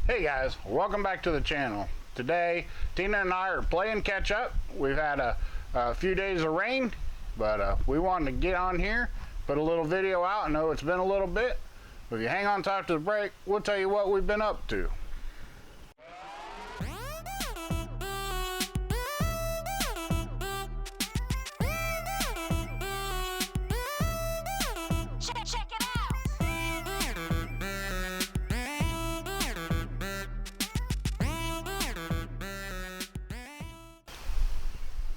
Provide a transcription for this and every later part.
Hey guys, welcome back to the channel. Today, Tina and I are playing catch up. We've had a few days of rain, but we wanted to get on here, put a little video out. I know it's been a little bit, but if you hang on talk to the break, we'll tell you what we've been up to.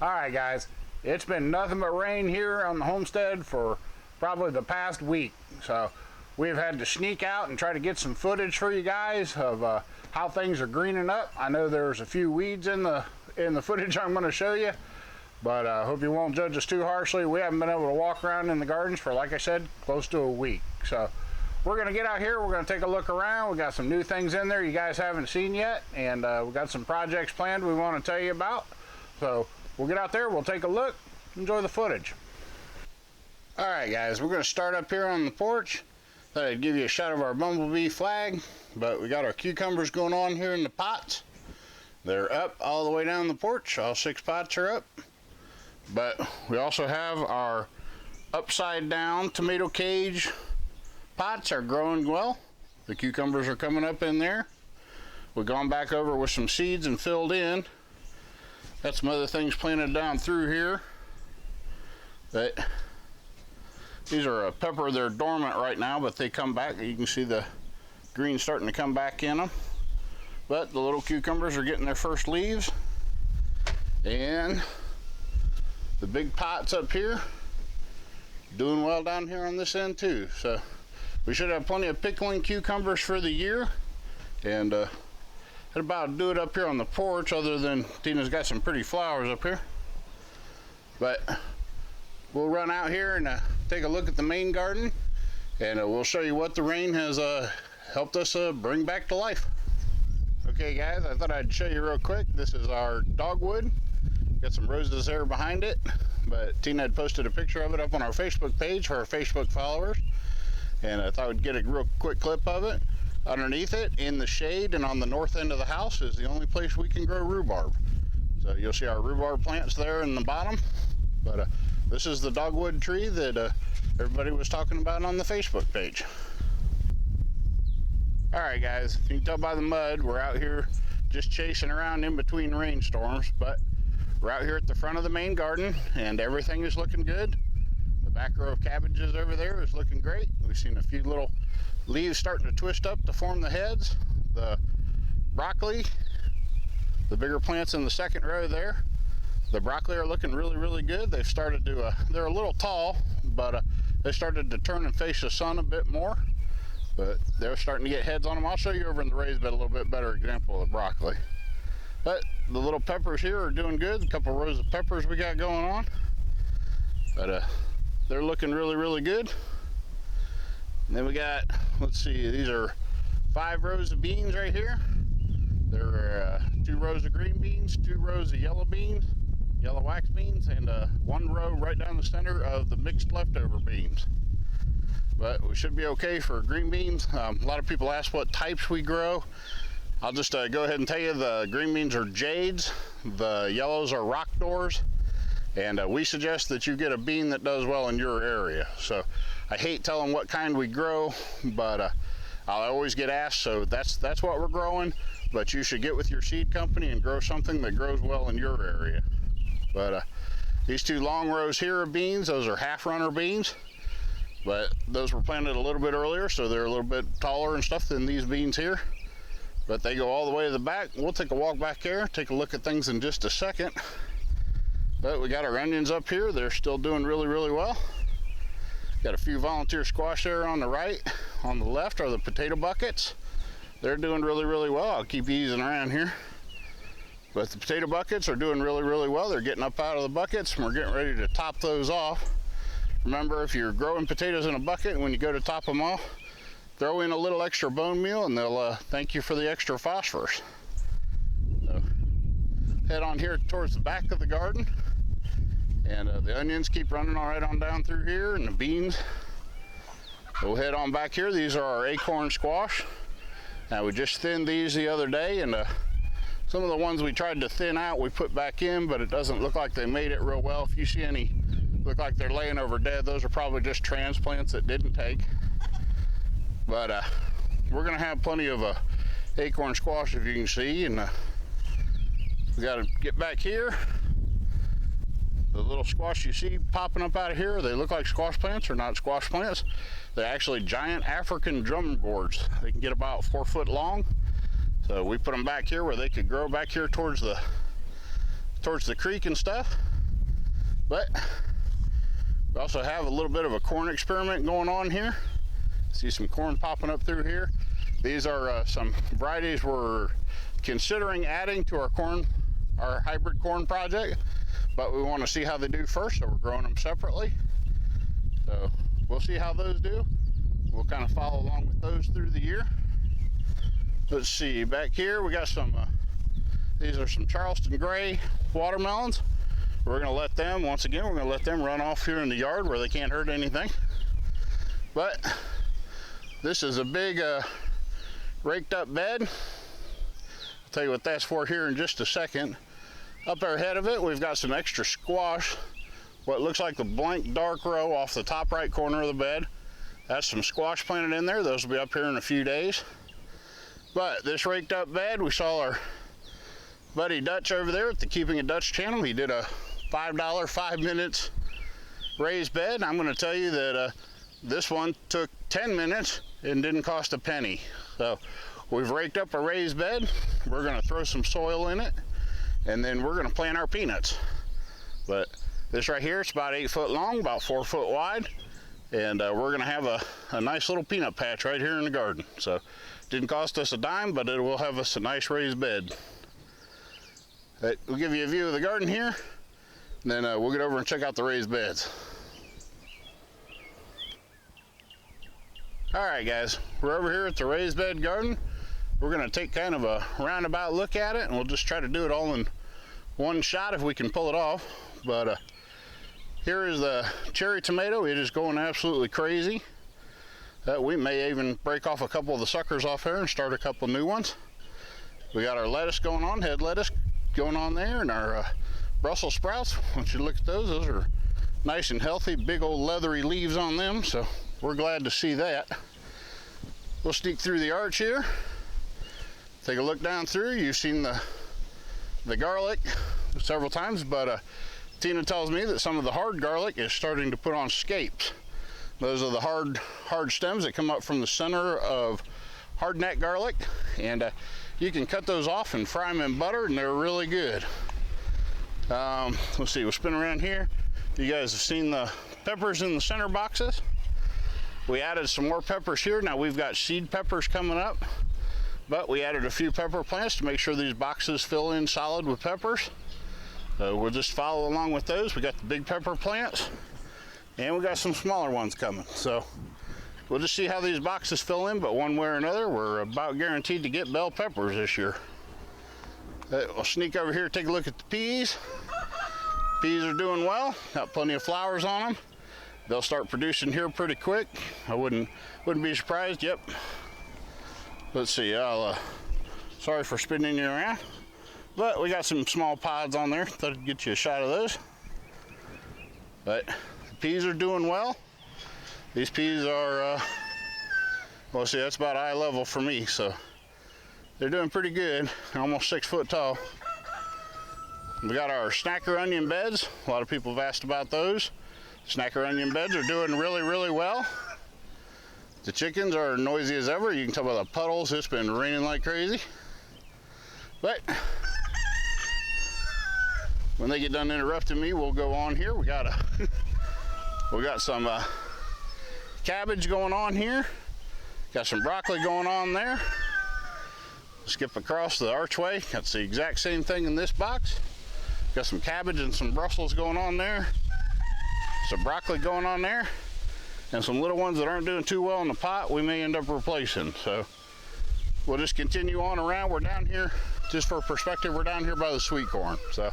Alright guys, it's been nothing but rain here on the homestead for probably the past week. So we've had to sneak out and try to get some footage for you guys of how things are greening up. I know there's a few weeds in the footage I'm going to show you, but I hope you won't judge us too harshly. We haven't been able to walk around in the gardens for, like I said, close to a week. So we're going to get out here, we're going to take a look around. We got some new things in there you guys haven't seen yet, and we got some projects planned we want to tell you about. So we'll get out there, we'll take a look, enjoy the footage. Alright guys, we're going to start up here on the porch. Thought I'd give you a shot of our bumblebee flag, but we got our cucumbers going on here in the pots. They're up all the way down the porch, all 6 pots are up. But we also have our upside down tomato cage pots are growing well. The cucumbers are coming up in there. We've gone back over with some seeds and filled in. Got some other things planted down through here. But these are a pepper. They're dormant right now, but they come back. You can see the green starting to come back in them. But the little cucumbers are getting their first leaves. And the big pots up here doing well down here on this end too. So we should have plenty of pickling cucumbers for the year. And I'd about do it up here on the porch, other than Tina's got some pretty flowers up here. But we'll run out here and take a look at the main garden, and we'll show you what the rain has helped us bring back to life. Okay guys, I thought I'd show you real quick. This is our dogwood. Got some roses there behind it, but Tina had posted a picture of it up on our Facebook page for our Facebook followers, and I thought I'd get a real quick clip of it. Underneath it, in the shade and on the north end of the house, is the only place we can grow rhubarb. So you'll see our rhubarb plants there in the bottom. But this is the dogwood tree that everybody was talking about on the Facebook page. Alright guys, if you can tell by the mud, we're out here just chasing around in between rainstorms. But we're out here at the front of the main garden, and everything is looking good. The back row of cabbages over there is looking great. We've seen a few little leaves starting to twist up to form the heads. The broccoli, the bigger plants in the second row there, the broccoli are looking really good. They've started to, they're a little tall, but they started to turn and face the sun a bit more. But they're starting to get heads on them. I'll show you over in the raised bed a little bit better example of the broccoli. But the little peppers here are doing good. A couple rows of peppers we got going on. But they're looking really good. And then we got, let's see, these are 5 rows of beans right here. There are 2 rows of green beans, 2 rows of yellow beans, yellow wax beans, and 1 row right down the center of the mixed leftover beans. But we should be okay for green beans. A lot of people ask what types we grow. I'll just go ahead and tell you the green beans are jades, the yellows are rock doors. And we suggest that you get a bean that does well in your area. So I hate telling what kind we grow, but I always get asked, so that's what we're growing. But you should get with your seed company and grow something that grows well in your area. But these 2 long rows here of beans, those are half runner beans. But those were planted a little bit earlier, so they're a little bit taller and stuff than these beans here. But they go all the way to the back. We'll take a walk back there, take a look at things in just a second. But we got our onions up here. They're still doing really well. Got a few volunteer squash there on the right. On the left are the potato buckets. They're doing really well. I'll keep easing around here. But the potato buckets are doing really well. They're getting up out of the buckets, and we're getting ready to top those off. Remember, if you're growing potatoes in a bucket, when you go to top them off, throw in a little extra bone meal, and they'll thank you for the extra phosphorus. So, head on here towards the back of the garden. And the onions keep running all right on down through here, and the beans. We'll head on back here. These are our acorn squash. Now we just thinned these the other day, and some of the ones we tried to thin out we put back in, but it doesn't look like they made it real well. If you see any look like they're laying over dead, those are probably just transplants that didn't take. But we're gonna have plenty of acorn squash, if you can see, and we got to get back here. The little squash you see popping up out of here, they look like squash plants. They're not squash plants. They're actually giant African drum gourds. They can get about 4 foot long. So we put them back here where they could grow back here towards the creek and stuff. But we also have a little bit of a corn experiment going on here. See some corn popping up through here. These are some varieties we're considering adding to our hybrid corn project, but we want to see how they do first, so we're growing them separately. So we'll see how those do. We'll kind of follow along with those through the year. Let's see, back here we got some, these are some Charleston Gray watermelons. We're going to let them, once again, we're going to let them run off here in the yard where they can't hurt anything. But this is a big raked up bed. I'll tell you what that's for here in just a second. Up ahead of it, we've got some extra squash. What looks like the blank dark row off the top right corner of the bed. That's some squash planted in there. Those will be up here in a few days. But this raked up bed, we saw our buddy Dutch over there at the Keeping It Dutch channel. He did a $5 5 minutes raised bed. I'm going to tell you that this one took 10 minutes and didn't cost a penny. So we've raked up a raised bed. We're going to throw some soil in it, and then we're going to plant our peanuts. But this right here, it's about 8 foot long, about 4 foot wide, and we're going to have a nice little peanut patch right here in the garden. So didn't cost us a dime, but it will have us a nice raised bed. We'll give you a view of the garden here, and then we'll get over and check out the raised beds. All right, guys, we're over here at the raised bed garden. We're going to take kind of a roundabout look at it, and we'll just try to do it all in one shot if we can pull it off. But here is the cherry tomato. It is going absolutely crazy. We may even break off a couple of the suckers off here and start a couple new ones. We got our lettuce going on, head lettuce going on there, and our Brussels sprouts. Once you look at those are nice and healthy, big old leathery leaves on them, so we're glad to see that. We'll sneak through the arch here, take a look down through. You've seen the garlic several times, but Tina tells me that some of the hard garlic is starting to put on scapes. Those are the hard stems that come up from the center of hardneck garlic, and you can cut those off and fry them in butter, and they're really good. Let's see, we'll spin around here. You guys have seen the peppers in the center boxes. We added some more peppers here. Now we've got seed peppers coming up, but we added a few pepper plants to make sure these boxes fill in solid with peppers. We'll just follow along with those. We got the big pepper plants, and we got some smaller ones coming. So we'll just see how these boxes fill in, but one way or another, we're about guaranteed to get bell peppers this year. We'll sneak over here, take a look at the peas. Peas are doing well, got plenty of flowers on them. They'll start producing here pretty quick. I wouldn't be surprised. Yep. Let's see, sorry for spinning you around, but we got some small pods on there. Thought I'd get you a shot of those. But the peas are doing well. These peas are, well, see, that's about eye level for me, so they're doing pretty good. They're almost 6 foot tall. We got our snacker onion beds. A lot of people have asked about those. Snacker onion beds are doing really, really well. The chickens are noisy as ever. You can tell by the puddles, it's been raining like crazy. But when they get done interrupting me, we'll go on here. We got some cabbage going on here. Got some broccoli going on there. Skip across the archway. That's the exact same thing in this box. Got some cabbage and some Brussels going on there. Some broccoli going on there. And some little ones that aren't doing too well in the pot, we may end up replacing. So we'll just continue on around. We're down here, just for perspective, we're down here by the sweet corn. So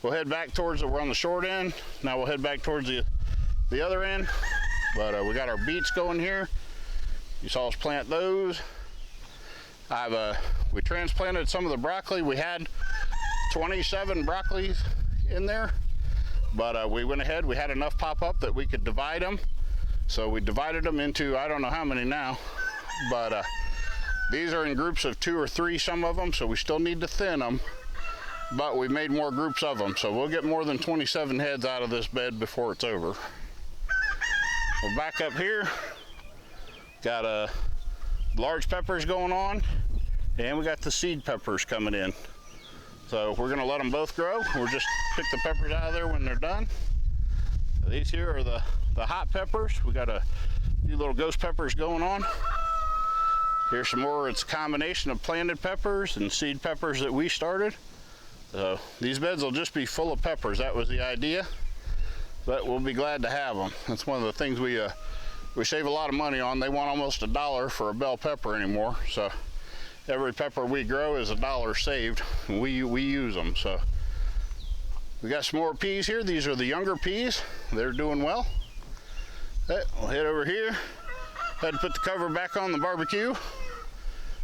we'll head back towards it. We're on the short end. Now we'll head back towards the other end. But we got our beets going here. You saw us plant those. We transplanted some of the broccoli. We had 27 broccolis in there, but we went ahead, we had enough pop up that we could divide them. So we divided them into, I don't know how many now, but these are in groups of 2 or 3, some of them, so we still need to thin them, but we made more groups of them. So we'll get more than 27 heads out of this bed before it's over. We're back up here, got large peppers going on, and we got the seed peppers coming in. So we're gonna let them both grow. We'll just pick the peppers out of there when they're done. These here are the hot peppers. We got a few little ghost peppers going on. Here's some more. It's a combination of planted peppers and seed peppers that we started. So these beds will just be full of peppers. That was the idea, but we'll be glad to have them. That's one of the things we save a lot of money on. They want almost $1 for a bell pepper anymore. So every pepper we grow is $1 saved. We use them. So we got some more peas here. These are the younger peas. They're doing well. Okay, we'll head over here. Had to put the cover back on the barbecue,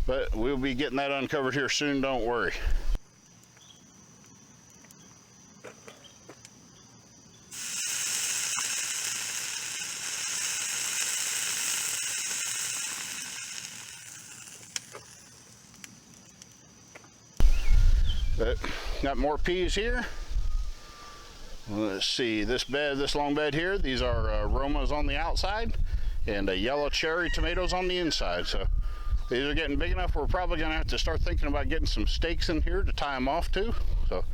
but we'll be getting that uncovered here soon, don't worry. But got more peas here. Let's see, this long bed here, these are Romas on the outside and yellow cherry tomatoes on the inside. So these are getting big enough, we're probably gonna have to start thinking about getting some stakes in here to tie them off to. So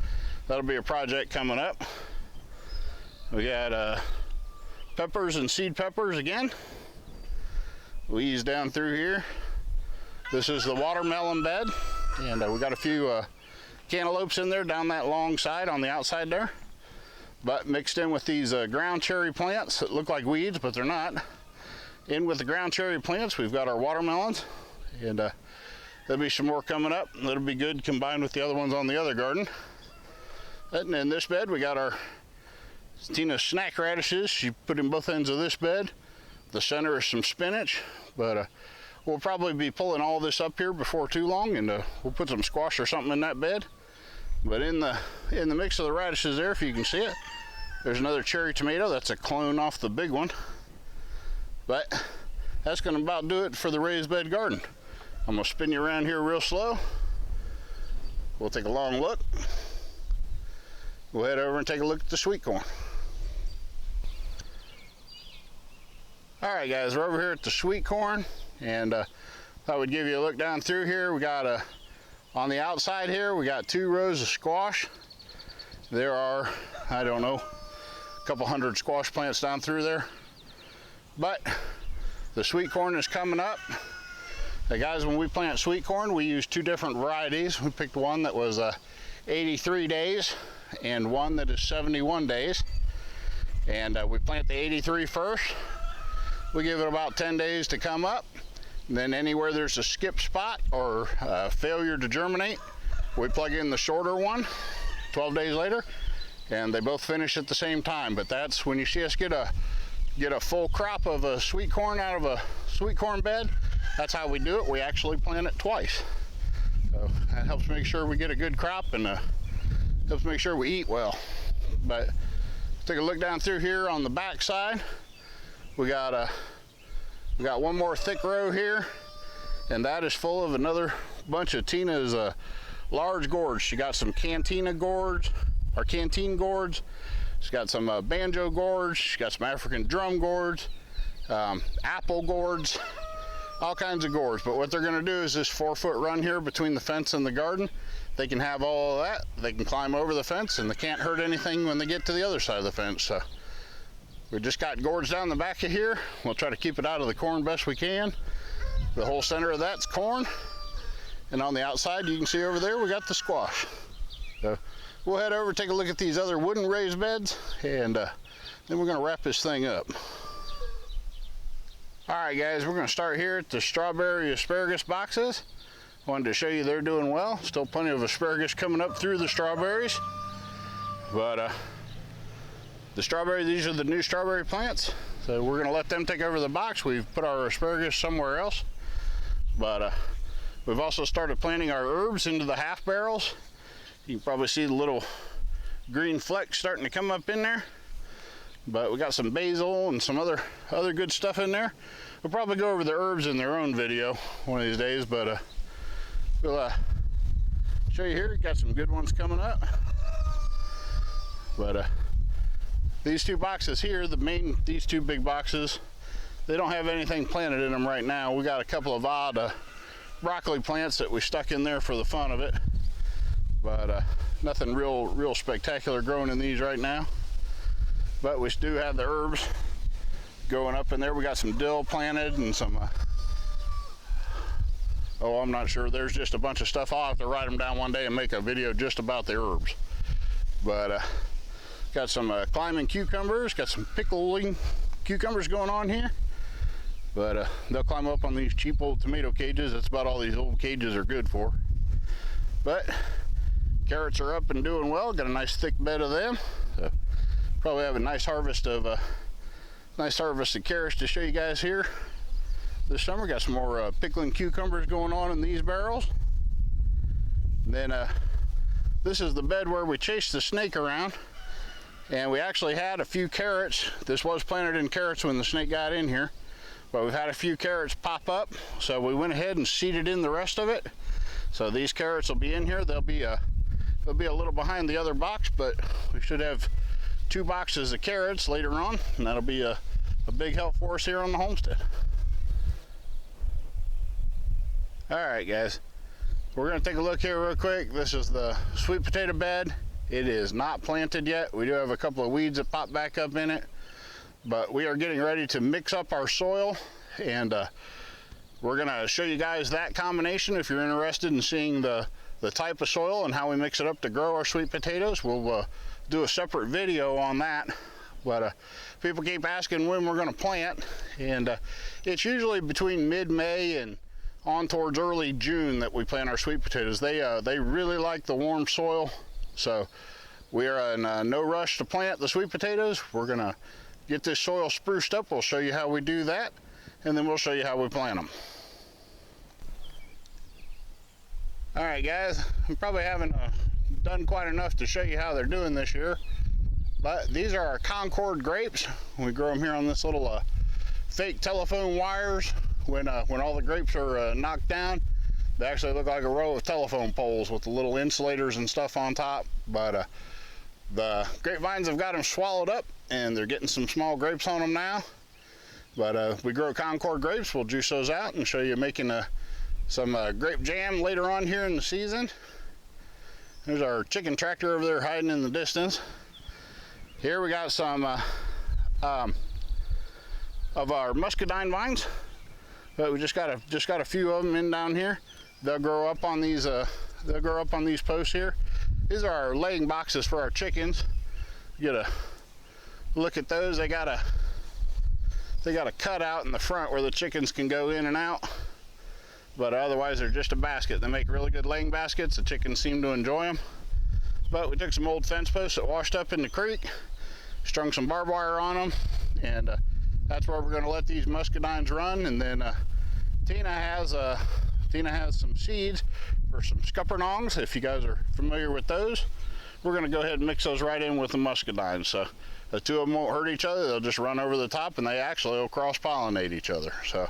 that'll be a project coming up. We got peppers and seed peppers again. We ease down through here. This is the watermelon bed, and we got a few cantaloupes in there down that long side on the outside there, but mixed in with these ground cherry plants that look like weeds, but they're not. In with the ground cherry plants, we've got our watermelons, and there'll be some more coming up. That'll be good combined with the other ones on the other garden. And in this bed, we got our Tina's snack radishes. She put in both ends of this bed. The center is some spinach, but we'll probably be pulling all this up here before too long, and we'll put some squash or something in that bed. But in the mix of the radishes there, if you can see it, there's another cherry tomato. That's a clone off the big one. But that's gonna about do it for the raised bed garden. I'm gonna spin you around here real slow. We'll take a long look. We'll head over and take a look at the sweet corn. All right, guys, we're over here at the sweet corn, and I would give you a look down through here. We got on the outside here, we got 2 rows of squash. There are, I don't know, a couple hundred squash plants down through there. But the sweet corn is coming up. Hey guys, when we plant sweet corn, we use 2 different varieties. We picked one that was 83 days and one that is 71 days. And we plant the 83 first. We give it about 10 days to come up. And then anywhere there's a skip spot or failure to germinate, we plug in the shorter one 12 days later, and they both finish at the same time. But that's when you see us get a full crop of a sweet corn out of a sweet corn bed. That's how we do it. We actually plant it twice. So that helps make sure we get a good crop, and helps make sure we eat well. But take a look down through here on the back side. We got one more thick row here, and that is full of another bunch of Tina's large gourds. She got some cantina gourds, or canteen gourds. She's got some banjo gourds. She's got some African drum gourds, apple gourds, all kinds of gourds. But what they're gonna do is this 4-foot run here between the fence and the garden. They can have all of that. They can climb over the fence, and they can't hurt anything when they get to the other side of the fence. So we just got gourds down the back of here. We'll try to keep it out of the corn best we can. The whole center of that's corn. And on the outside, you can see over there, we got the squash. So we'll head over, take a look at these other wooden raised beds, and then we're gonna wrap this thing up. All right, guys, we're gonna start here at the strawberry asparagus boxes. Wanted to show you they're doing well. Still plenty of asparagus coming up through the strawberries. But the strawberry, these are the new strawberry plants. So we're gonna let them take over the box. We've put our asparagus somewhere else. But We've also started planting our herbs into the half barrels. You can probably see the little green flecks starting to come up in there. But we got some basil and some other good stuff in there. We'll probably go over the herbs in their own video one of these days, but we'll show you here. Got some good ones coming up. But these two boxes here, these two big boxes, they don't have anything planted in them right now. We got a couple of odd broccoli plants that we stuck in there for the fun of it, but nothing real spectacular growing in these right now. But we do have the herbs going up in there. We got some dill planted and some oh, I'm not sure, there's just a bunch of stuff. I'll have to write them down one day and make a video just about the herbs. But got some climbing cucumbers, got some pickling cucumbers going on here. But they'll climb up on these cheap old tomato cages. That's about all these old cages are good for. But carrots are up and doing well. Got a nice thick bed of them. So probably have a nice harvest of carrots to show you guys here this summer. Got some more pickling cucumbers going on in these barrels. And then this is the bed where we chased the snake around. And we actually had a few carrots. This was planted in carrots when the snake got in here. But we've had a few carrots pop up, so we went ahead and seeded in the rest of it. So these carrots will be in here. They'll be a little behind the other box, but we should have 2 boxes of carrots later on, and that'll be a big help for us here on the homestead. All right, guys, we're gonna take a look here real quick. This is the sweet potato bed. It is not planted yet. We do have a couple of weeds that pop back up in it. But we are getting ready to mix up our soil, and we're gonna show you guys that combination. If you're interested in seeing the type of soil and how we mix it up to grow our sweet potatoes, we'll do a separate video on that. But people keep asking when we're gonna plant, and it's usually between mid-May and on towards early June that we plant our sweet potatoes. They really like the warm soil, so we are in no rush to plant the sweet potatoes. We're gonna get this soil spruced up. We'll show you how we do that, and then we'll show you how we plant them. All right, guys, I probably haven't done quite enough to show you how they're doing this year, but these are our Concord grapes. We grow them here on this little fake telephone wires. When all the grapes are knocked down, they actually look like a row of telephone poles with the little insulators and stuff on top. But the grapevines have got them swallowed up, and they're getting some small grapes on them now. But we grow Concord grapes. We'll juice those out and show you making some grape jam later on here in the season. There's our chicken tractor over there hiding in the distance. Here we got some of our muscadine vines, but we just got a few of them in down here. They'll grow up on these posts here. These are our laying boxes for our chickens. Get a look at those. They got a cutout in the front where the chickens can go in and out, but otherwise they're just a basket. They make really good laying baskets. The chickens seem to enjoy them. But we took some old fence posts that washed up in the creek, strung some barbed wire on them, and that's where we're going to let these muscadines run. And then Tina has some seeds for some scuppernongs. If you guys are familiar with those, we're going to go ahead and mix those right in with the muscadines. So the two of them won't hurt each other. They'll just run over the top, and they actually will cross-pollinate each other. So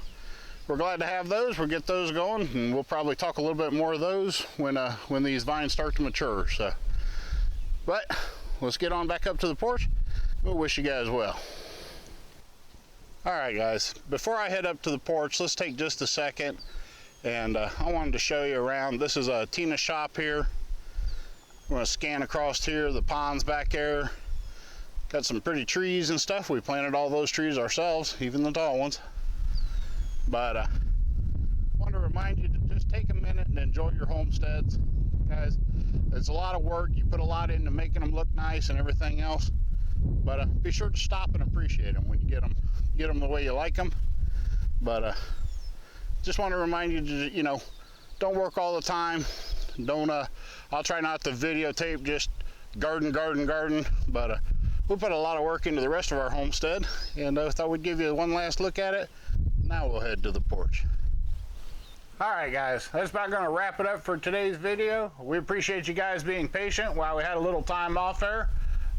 we're glad to have those. We'll get those going, and we'll probably talk a little bit more of those when these vines start to mature. So, but let's get on back up to the porch. We'll wish you guys well. All right, guys, before I head up to the porch, let's take just a second, and I wanted to show you around. This is a Tina's shop here. We're gonna scan across here, the ponds back there. Got some pretty trees and stuff. We planted all those trees ourselves, even the tall ones. But I want to remind you to just take a minute and enjoy your homesteads, guys. It's a lot of work. You put a lot into making them look nice and everything else. But be sure to stop and appreciate them when you get them the way you like them. But just want to remind you to, don't work all the time. Don't. I'll try not to videotape just garden. But we put a lot of work into the rest of our homestead, and I thought we'd give you one last look at it. Now we'll head to the porch. Alright guys, that's about going to wrap it up for today's video. We appreciate you guys being patient while we had a little time off there.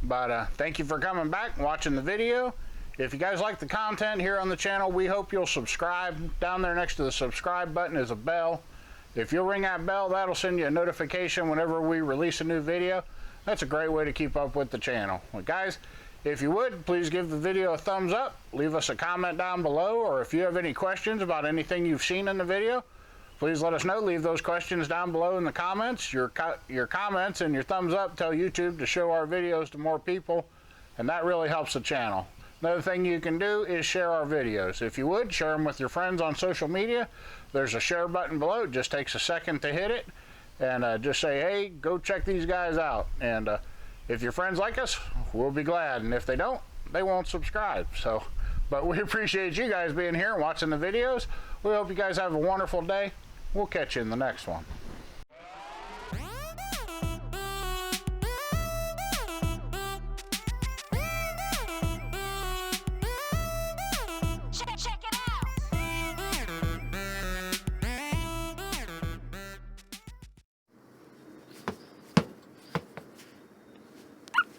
But thank you for coming back and watching the video. If you guys like the content here on the channel, we hope you'll subscribe. Down there next to the subscribe button is a bell. If you'll ring that bell, that'll send you a notification whenever we release a new video. That's a great way to keep up with the channel. Well, guys, if you would, please give the video a thumbs up. Leave us a comment down below, or if you have any questions about anything you've seen in the video, please let us know. Leave those questions down below in the comments. Your comments and your thumbs up tell YouTube to show our videos to more people, and that really helps the channel. Another thing you can do is share our videos. If you would, share them with your friends on social media. There's a share button below. It just takes a second to hit it, and just say, hey, go check these guys out. And if your friends like us, we'll be glad, and if they don't, they won't subscribe. So, but we appreciate you guys being here and watching the videos. We hope you guys have a wonderful day. We'll catch you in the next one. Check.